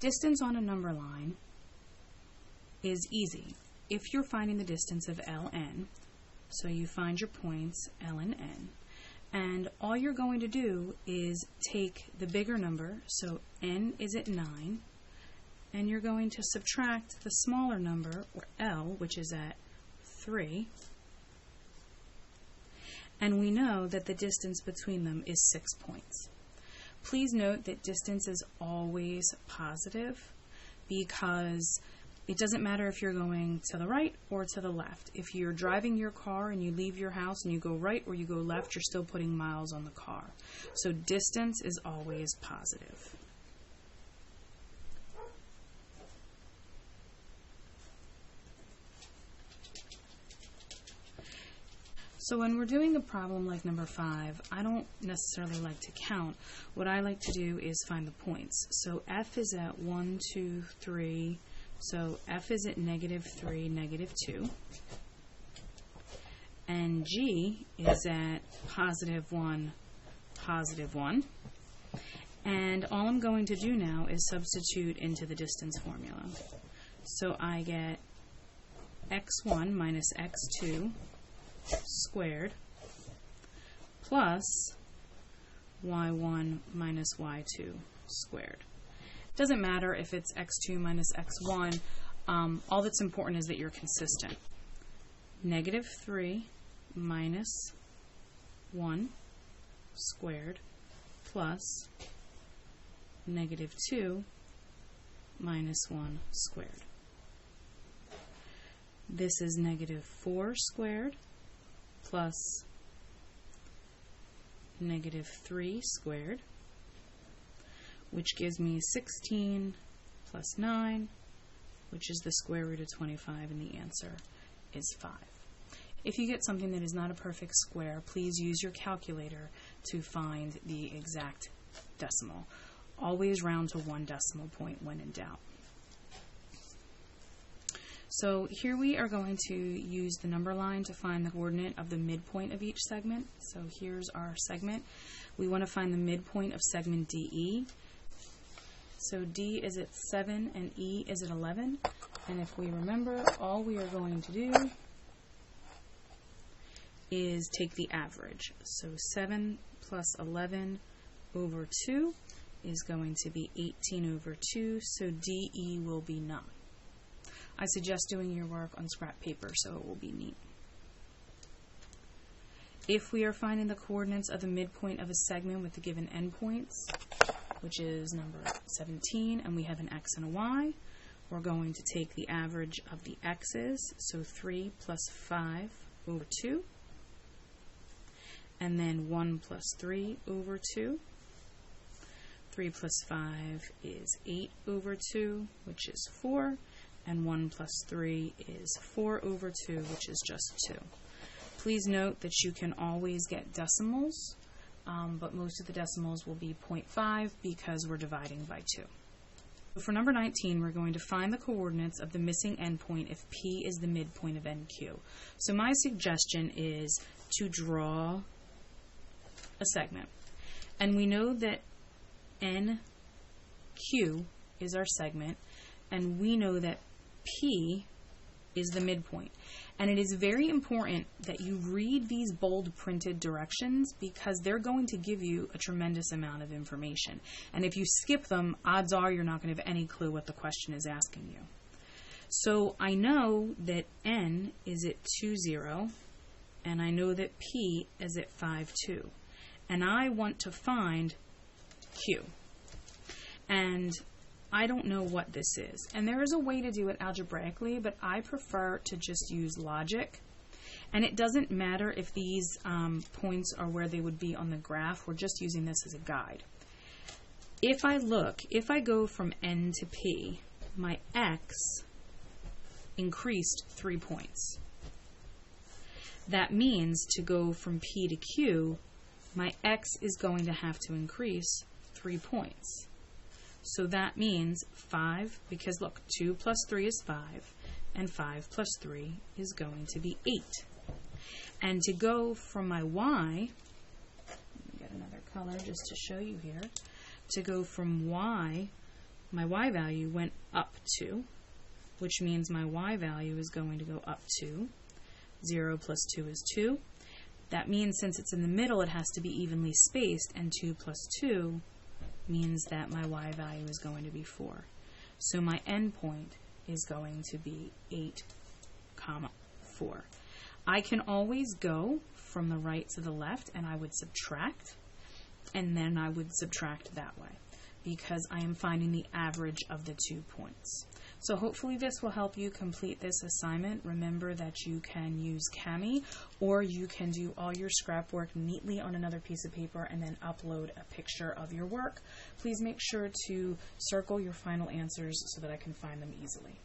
Distance on a number line is easy. If you're finding the distance of Ln, so you find your points L and N, and all you're going to do is take the bigger number, so N is at 9, and you're going to subtract the smaller number, or L, which is at 3, and we know that the distance between them is 6 points. Please note that distance is always positive because it doesn't matter if you're going to the right or to the left. If you're driving your car and you leave your house and you go right or you go left, you're still putting miles on the car. So distance is always positive. So when we're doing a problem like number 5, I don't necessarily like to count. What I like to do is find the points. So F is at 1, 2, 3. So F is at -3, -2. And G is at +1, +1. And all I'm going to do now is substitute into the distance formula. So I get x1 minus x2 squared plus y1 minus y2 squared. Doesn't matter if it's x2 minus x1. All that's important is that you're consistent. -3 minus 1 squared plus -2 minus 1 squared. This is -4 squared plus -3 squared, which gives me 16 plus 9, which is the square root of 25, and the answer is 5. If you get something that is not a perfect square, please use your calculator to find the exact decimal. Always round to 1 decimal point when in doubt. So here we are going to use the number line to find the coordinate of the midpoint of each segment. So here's our segment. We want to find the midpoint of segment DE. So D is at 7 and E is at 11. And if we remember, all we are going to do is take the average. So 7 plus 11 over 2 is going to be 18 over 2. So DE will be 9. I suggest doing your work on scrap paper so it will be neat. If we are finding the coordinates of the midpoint of a segment with the given endpoints, which is number 17, and we have an x and a y, we're going to take the average of the x's, so 3 plus 5 over 2, and then 1 plus 3 over 2. 3 plus 5 is 8 over 2, which is 4. And 1 plus 3 is 4 over 2, which is just 2. Please note that you can always get decimals, but most of the decimals will be 0.5 because we're dividing by 2. So for number 19, we're going to find the coordinates of the missing endpoint if P is the midpoint of NQ. So my suggestion is to draw a segment. And we know that NQ is our segment, and we know that P is the midpoint. And it is very important that you read these bold printed directions because they're going to give you a tremendous amount of information. And if you skip them, odds are you're not going to have any clue what the question is asking you. So I know that N is at 2, 0, and I know that P is at 5, 2. And I want to find Q. And I don't know what this is. And there is a way to do it algebraically, but I prefer to just use logic. And it doesn't matter if these points are where they would be on the graph. We're just using this as a guide. If I go from N to P, my X increased 3 points. That means to go from P to Q, my X is going to have to increase 3 points. So that means 5, because look, 2 plus 3 is 5, and 5 plus 3 is going to be 8. And to go from my Y, let me get another color just to show you here, to go from Y my y value went up 2, which means my y value is going to go up 2. 0 plus 2 is 2. That means since it's in the middle, it has to be evenly spaced, and 2 plus 2 means that my y value is going to be 4. So my endpoint is going to be 8, 4. I can always go from the right to the left, and I would subtract, and then I would subtract that way, because I am finding the average of the 2 points. So hopefully this will help you complete this assignment. Remember that you can use Kami, or you can do all your scrap work neatly on another piece of paper and then upload a picture of your work. Please make sure to circle your final answers so that I can find them easily.